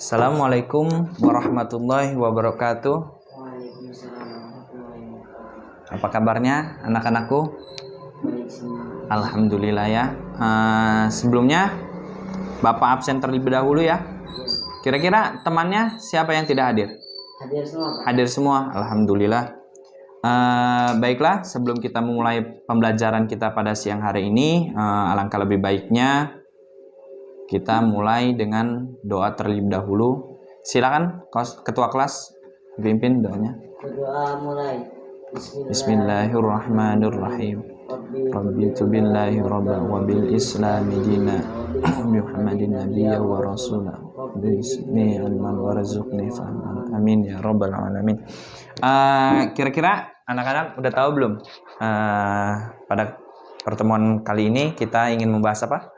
Assalamualaikum warahmatullahi wabarakatuh. Apa kabarnya anak-anakku? Alhamdulillah ya. Sebelumnya Bapak absen terlebih dahulu ya. Kira-kira temannya siapa yang tidak hadir? Hadir semua, Pak. Hadir semua, alhamdulillah. Baiklah, sebelum kita memulai pembelajaran kita pada siang hari ini, alangkah lebih baiknya kita mulai dengan doa terlebih dahulu. Silakan ketua kelas pimpin doanya. Berdoa mulai. Bismillahirrahmanirrahim. Rabbitu billahi rabban wa bil islami dina Muhammadin nabiyya wa rasulah bismi alman warzuqni fahman amin ya rabbal alamin. Kira-kira anak-anak udah tahu belum? Pada pertemuan kali ini kita ingin membahas apa?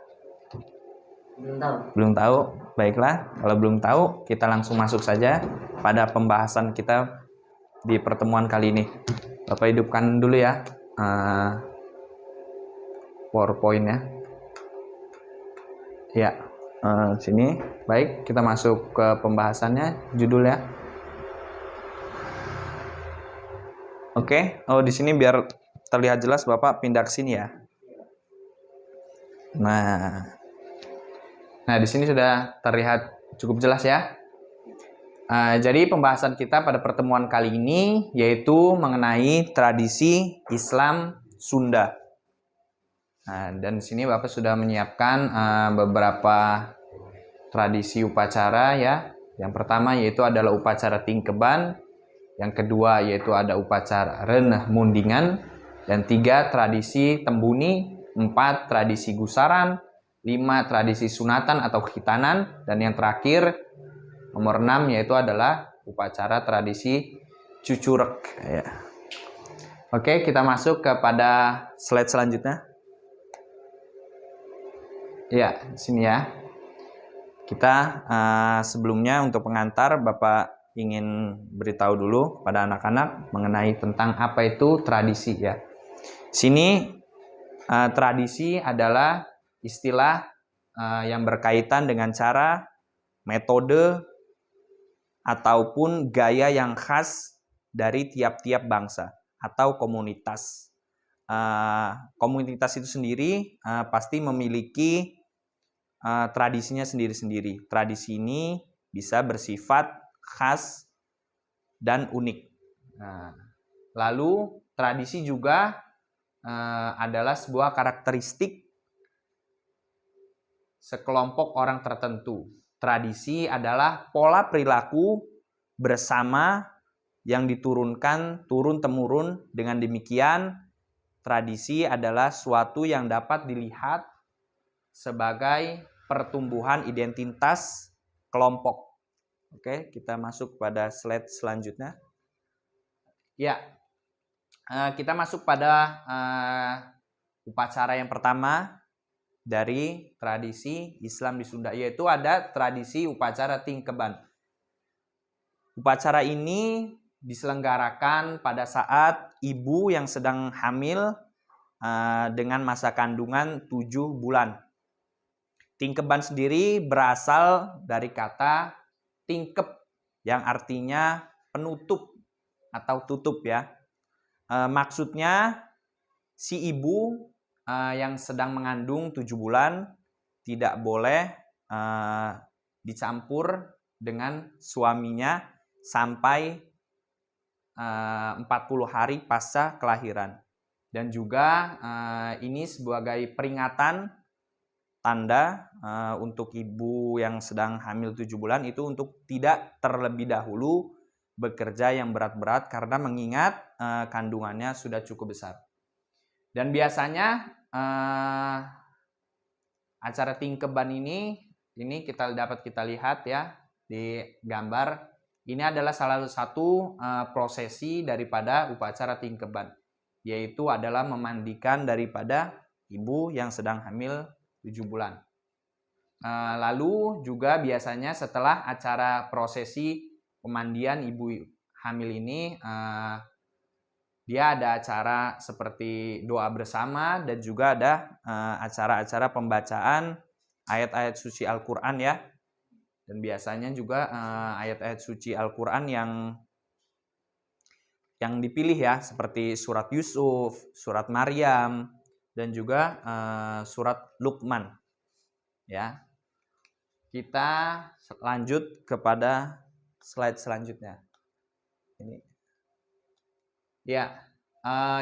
Belum tahu. Belum tahu? Baiklah, kalau belum tahu kita langsung masuk saja pada pembahasan kita di pertemuan kali ini. Bapak hidupkan dulu ya PowerPoint-nya. Ya, sini. Baik, kita masuk ke pembahasannya, judulnya. Oke, di sini biar terlihat jelas Bapak pindah ke sini ya. Nah, di sini sudah terlihat cukup jelas ya. Jadi pembahasan kita pada pertemuan kali ini yaitu mengenai tradisi Islam Sunda. Dan di sini Bapak sudah menyiapkan beberapa tradisi upacara ya. Yang pertama yaitu adalah upacara Tingkeban, yang kedua yaitu ada upacara Reneh Mundingan, dan 3 tradisi Tembuni, 4 tradisi Gusaran, 5 tradisi sunatan atau khitanan, dan yang terakhir nomor 6 yaitu adalah upacara tradisi Cucurek ya. Oke, kita masuk kepada slide selanjutnya. Ya, sini ya. Kita sebelumnya untuk pengantar Bapak ingin beritahu dulu pada anak-anak mengenai tentang apa itu tradisi ya. Sini tradisi adalah istilah yang berkaitan dengan cara, metode, ataupun gaya yang khas dari tiap-tiap bangsa atau komunitas. Komunitas itu sendiri pasti memiliki tradisinya sendiri-sendiri. Tradisi ini bisa bersifat khas dan unik. Lalu tradisi juga adalah sebuah karakteristik sekelompok orang tertentu. Tradisi adalah pola perilaku bersama yang diturunkan turun-temurun. Dengan demikian, tradisi adalah suatu yang dapat dilihat sebagai pertumbuhan identitas kelompok. Oke, kita masuk pada slide selanjutnya. Ya, kita masuk pada upacara yang pertama dari tradisi Islam di Sunda, yaitu ada tradisi upacara Tingkeban. Upacara ini diselenggarakan pada saat ibu yang sedang hamil dengan masa kandungan 7 bulan. Tingkeban sendiri berasal dari kata tingkep yang artinya penutup atau tutup ya. Maksudnya si ibu yang sedang mengandung 7 bulan tidak boleh dicampur dengan suaminya sampai 40 hari pasca kelahiran. Dan juga ini sebagai peringatan tanda untuk ibu yang sedang hamil 7 bulan itu untuk tidak terlebih dahulu bekerja yang berat-berat karena mengingat kandungannya sudah cukup besar. Dan biasanya acara Tingkeban ini dapat kita lihat ya di gambar. Ini adalah salah satu prosesi daripada upacara Tingkeban, yaitu adalah memandikan daripada ibu yang sedang hamil 7 bulan. Lalu juga biasanya setelah acara prosesi pemandian ibu hamil ini, dia ada acara seperti doa bersama dan juga ada acara-acara pembacaan ayat-ayat suci Al-Quran ya. Dan biasanya juga ayat-ayat suci Al-Quran yang dipilih ya, seperti surat Yusuf, surat Maryam, dan juga surat Luqman. Ya, kita lanjut kepada slide selanjutnya. Ini, ya,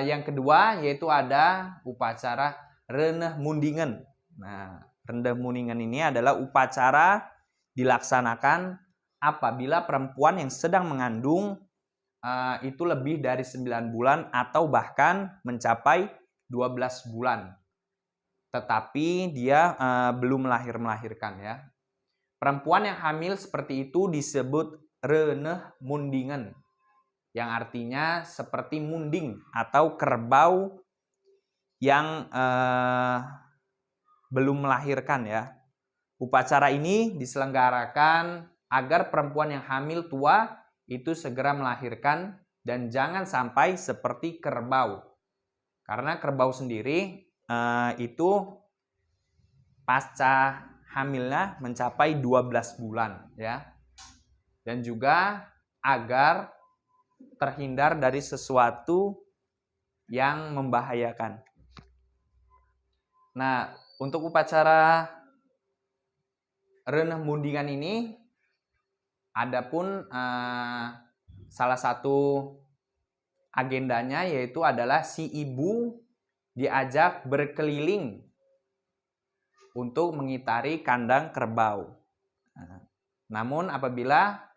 yang kedua yaitu ada upacara Reneh Mundingen. Nah, Reneh Mundingen ini adalah upacara dilaksanakan apabila perempuan yang sedang mengandung itu lebih dari 9 bulan atau bahkan mencapai 12 bulan. Tetapi dia belum melahirkan ya. Perempuan yang hamil seperti itu disebut Reneh Mundingen, yang artinya seperti munding atau kerbau yang belum melahirkan ya. Upacara ini diselenggarakan agar perempuan yang hamil tua itu segera melahirkan dan jangan sampai seperti kerbau. Karena kerbau sendiri itu pasca hamilnya mencapai 12 bulan ya. Dan juga agar terhindar dari sesuatu yang membahayakan. Nah, untuk upacara Reneh Mundingen ini adapun salah satu agendanya yaitu adalah si ibu diajak berkeliling untuk mengitari kandang kerbau. Namun apabila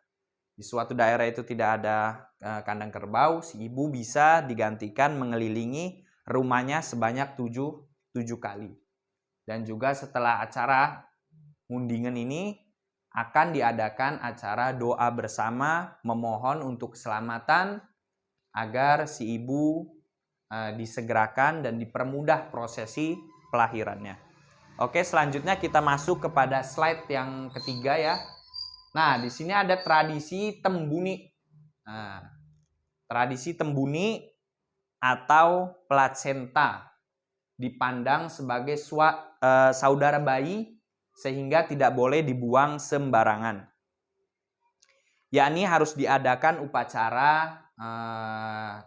di suatu daerah itu tidak ada kandang kerbau, si ibu bisa digantikan mengelilingi rumahnya sebanyak 7 kali. Dan juga setelah acara Mundingen ini akan diadakan acara doa bersama memohon untuk keselamatan agar si ibu disegerakan dan dipermudah prosesi kelahirannya. Oke, selanjutnya kita masuk kepada slide yang ketiga ya. Nah, di sini ada tradisi tembuni. Nah, tradisi tembuni atau plasenta dipandang sebagai saudara bayi sehingga tidak boleh dibuang sembarangan. Yakni harus diadakan upacara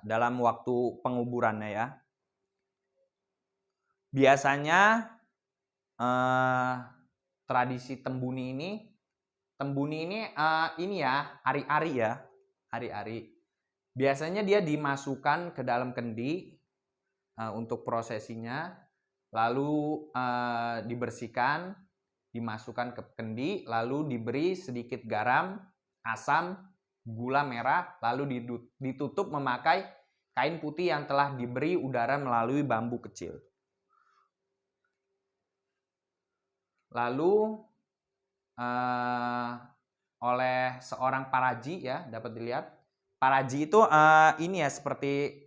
dalam waktu penguburannya ya. Biasanya tradisi tembuni ini ya, ari-ari ya. Ari-ari. Biasanya dia dimasukkan ke dalam kendi untuk prosesinya, lalu dibersihkan, dimasukkan ke kendi, lalu diberi sedikit garam, asam, gula merah, lalu ditutup memakai kain putih yang telah diberi udara melalui bambu kecil. Lalu oleh seorang paraji ya, dapat dilihat. Paraji itu ini ya, seperti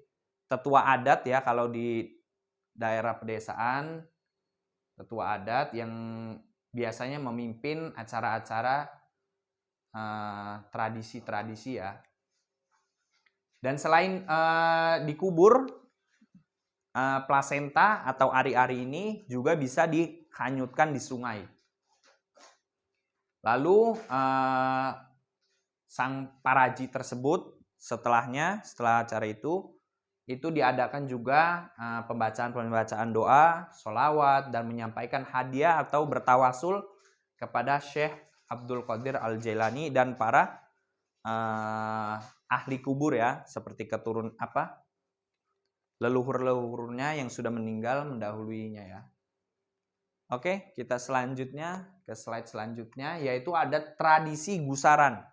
tetua adat ya, kalau di daerah pedesaan, tetua adat yang biasanya memimpin acara-acara tradisi-tradisi ya. Dan selain dikubur, plasenta atau ari-ari ini juga bisa dihanyutkan di sungai. Lalu sang paraji tersebut setelah acara itu diadakan juga pembacaan doa, sholawat, dan menyampaikan hadiah atau bertawasul kepada Syekh Abdul Qadir Al-Jailani dan para ahli kubur ya, seperti leluhur-leluhurnya yang sudah meninggal mendahuluinya ya. Oke, kita selanjutnya ke slide selanjutnya, yaitu ada tradisi gusaran.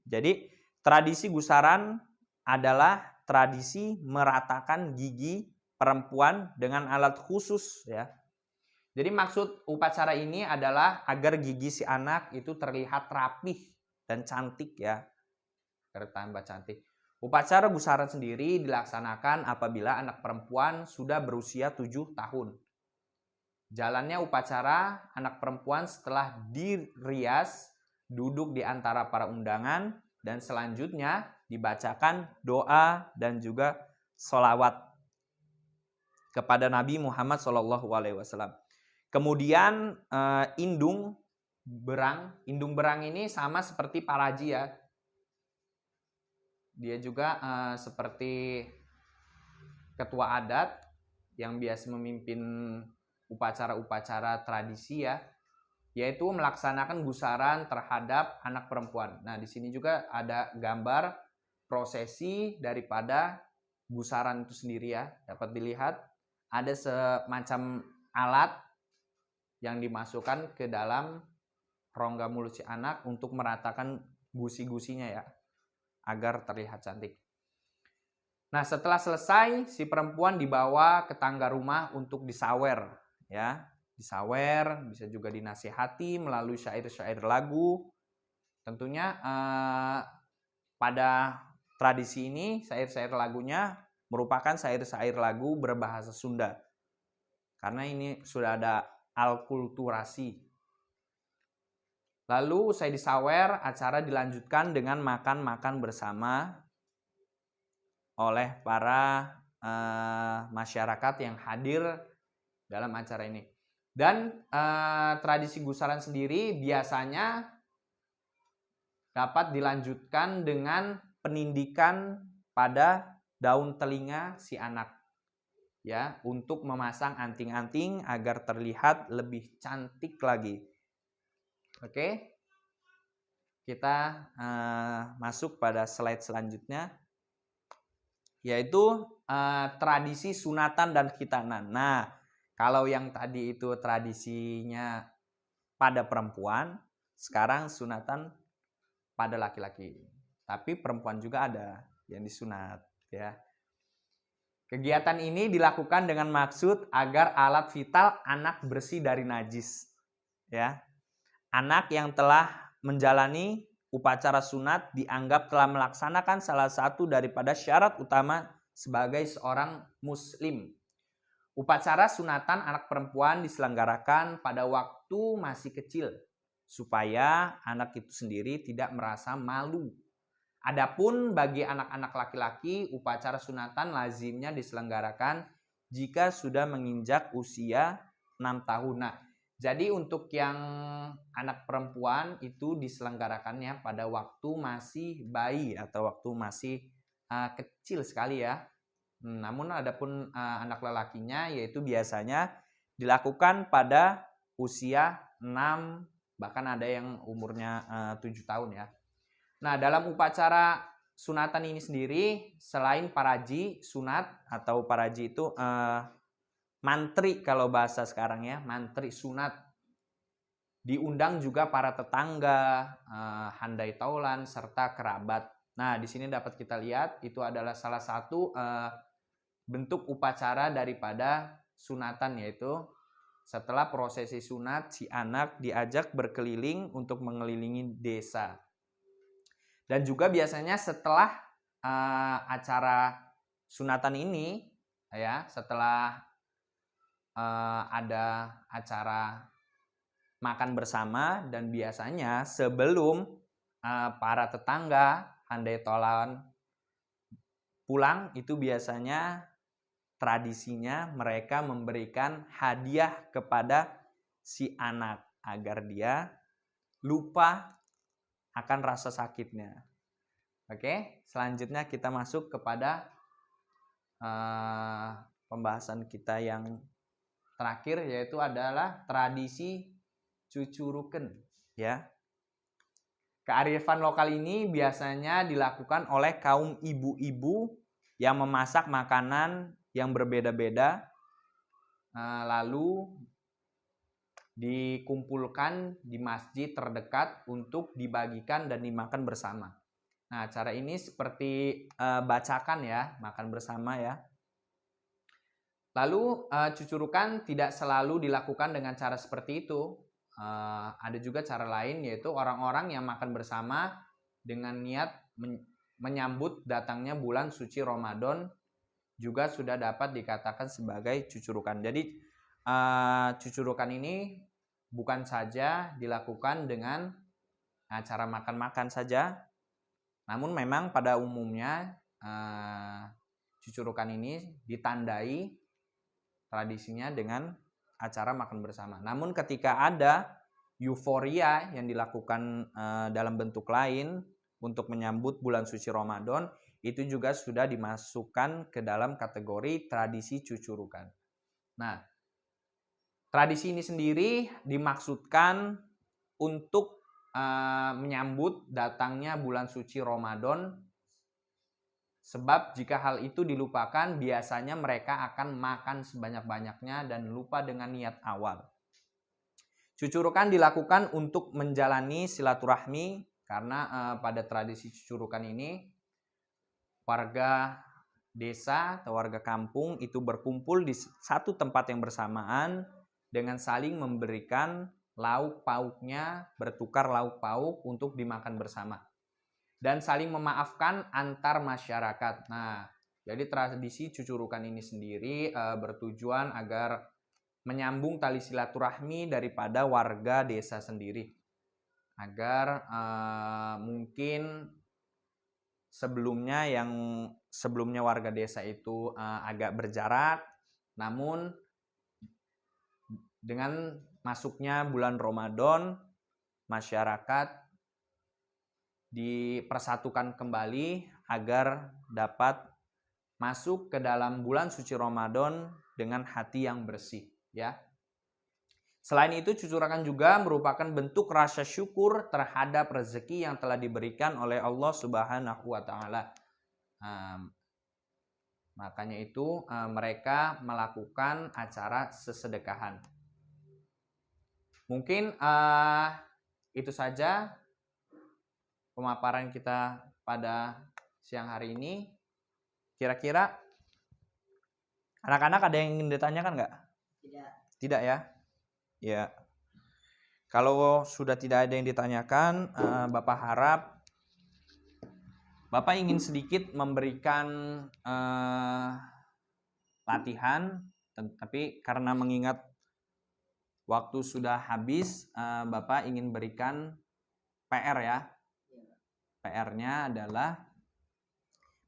Jadi tradisi gusaran adalah tradisi meratakan gigi perempuan dengan alat khusus ya. Jadi maksud upacara ini adalah agar gigi si anak itu terlihat rapih dan cantik ya. Tambah cantik. Upacara gusaran sendiri dilaksanakan apabila anak perempuan sudah berusia 7 tahun. Jalannya upacara anak perempuan setelah dirias duduk di antara para undangan dan selanjutnya dibacakan doa dan juga sholawat kepada Nabi Muhammad SAW. Kemudian indung berang. Indung berang ini sama seperti paraji ya. Dia juga seperti ketua adat yang biasa memimpin upacara-upacara tradisi ya, yaitu melaksanakan gusaran terhadap anak perempuan. Nah, di sini juga ada gambar prosesi daripada gusaran itu sendiri ya. Dapat dilihat ada semacam alat yang dimasukkan ke dalam rongga mulut si anak untuk meratakan gusi-gusinya ya, agar terlihat cantik. Nah, setelah selesai, si perempuan dibawa ke tangga rumah untuk disawer ya. Disawer, bisa juga dinasihati melalui syair-syair lagu. Tentunya pada tradisi ini syair-syair lagunya merupakan syair-syair lagu berbahasa Sunda. Karena ini sudah ada alkulturasi. Lalu usai disawer, acara dilanjutkan dengan makan-makan bersama oleh para masyarakat yang hadir dalam acara ini. Dan tradisi gusaran sendiri biasanya dapat dilanjutkan dengan penindikan pada daun telinga si anak ya, untuk memasang anting-anting agar terlihat lebih cantik lagi. Oke, kita masuk pada slide selanjutnya, yaitu tradisi sunatan dan khitanan. Nah, kalau yang tadi itu tradisinya pada perempuan, sekarang sunatan pada laki-laki. Tapi perempuan juga ada yang disunat ya. Kegiatan ini dilakukan dengan maksud agar alat vital anak bersih dari najis ya. Anak yang telah menjalani upacara sunat dianggap telah melaksanakan salah satu daripada syarat utama sebagai seorang muslim. Upacara sunatan anak perempuan diselenggarakan pada waktu masih kecil supaya anak itu sendiri tidak merasa malu. Adapun bagi anak-anak laki-laki, upacara sunatan lazimnya diselenggarakan jika sudah menginjak usia 6 tahun. Nah, jadi untuk yang anak perempuan itu diselenggarakannya pada waktu masih bayi atau waktu masih kecil sekali ya. Namun adapun anak lelakinya yaitu biasanya dilakukan pada usia 6, bahkan ada yang umurnya 7 tahun ya. Nah, dalam upacara sunatan ini sendiri, selain paraji sunat atau paraji itu mantri kalau bahasa sekarang ya, mantri sunat, diundang juga para tetangga, handai taulan, serta kerabat. Nah, di sini dapat kita lihat itu adalah salah satu bentuk upacara daripada sunatan, yaitu setelah prosesi sunat, si anak diajak berkeliling untuk mengelilingi desa. Dan juga biasanya setelah acara sunatan ini ya, setelah ada acara makan bersama, dan biasanya sebelum para tetangga handai tolan pulang, itu biasanya tradisinya mereka memberikan hadiah kepada si anak agar dia lupa akan rasa sakitnya. Oke, selanjutnya kita masuk kepada pembahasan kita yang terakhir, yaitu adalah tradisi cucuruken ya. Kearifan lokal ini biasanya dilakukan oleh kaum ibu-ibu yang memasak makanan yang berbeda-beda, lalu dikumpulkan di masjid terdekat untuk dibagikan dan dimakan bersama. Nah, cara ini seperti bacakan ya, makan bersama ya. Lalu cucurukan tidak selalu dilakukan dengan cara seperti itu. Ada juga cara lain, yaitu orang-orang yang makan bersama dengan niat menyambut datangnya bulan suci Ramadan juga sudah dapat dikatakan sebagai cucurukan. Jadi cucurukan ini bukan saja dilakukan dengan cara makan-makan saja, namun memang pada umumnya cucurukan ini ditandai tradisinya dengan acara makan bersama. Namun ketika ada euforia yang dilakukan dalam bentuk lain untuk menyambut bulan suci Ramadan itu juga sudah dimasukkan ke dalam kategori tradisi cucurukan. Nah, tradisi ini sendiri dimaksudkan untuk menyambut datangnya bulan suci Ramadan, sebab jika hal itu dilupakan biasanya mereka akan makan sebanyak-banyaknya dan lupa dengan niat awal. Cucurukan dilakukan untuk menjalani silaturahmi karena pada tradisi cucurukan ini warga desa atau warga kampung itu berkumpul di satu tempat yang bersamaan dengan saling memberikan lauk pauknya, bertukar lauk pauk untuk dimakan bersama dan saling memaafkan antar masyarakat. Nah, jadi tradisi cucurukan ini sendiri bertujuan agar menyambung tali silaturahmi daripada warga desa sendiri agar mungkin sebelumnya warga desa itu agak berjarak, namun dengan masuknya bulan Ramadan masyarakat dipersatukan kembali agar dapat masuk ke dalam bulan suci Ramadan dengan hati yang bersih, ya. Selain itu, cucurukan juga merupakan bentuk rasa syukur terhadap rezeki yang telah diberikan oleh Allah Subhanahu wa taala. Makanya itu mereka melakukan acara sesedekahan. Mungkin itu saja pemaparan kita pada siang hari ini. Kira-kira anak-anak ada yang ingin ditanyakan nggak? Tidak. Tidak ya? Ya. Kalau sudah tidak ada yang ditanyakan, Bapak harap Bapak ingin sedikit memberikan latihan, tapi karena mengingat waktu sudah habis, Bapak ingin berikan PR ya. PR-nya adalah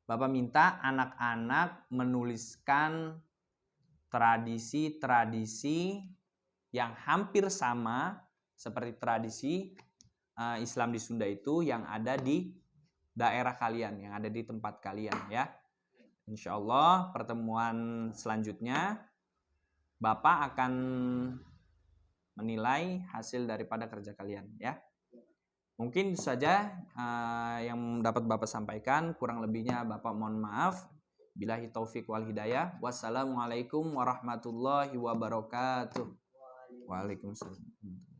Bapak minta anak-anak menuliskan tradisi-tradisi yang hampir sama seperti tradisi Islam di Sunda itu yang ada di daerah kalian, yang ada di tempat kalian ya. Insya Allah pertemuan selanjutnya Bapak akan menilai hasil daripada kerja kalian ya. Mungkin itu saja yang dapat Bapak sampaikan. Kurang lebihnya Bapak mohon maaf. Billahi taufik wal hidayah. Wassalamualaikum warahmatullahi wabarakatuh. Waalaikumsalam.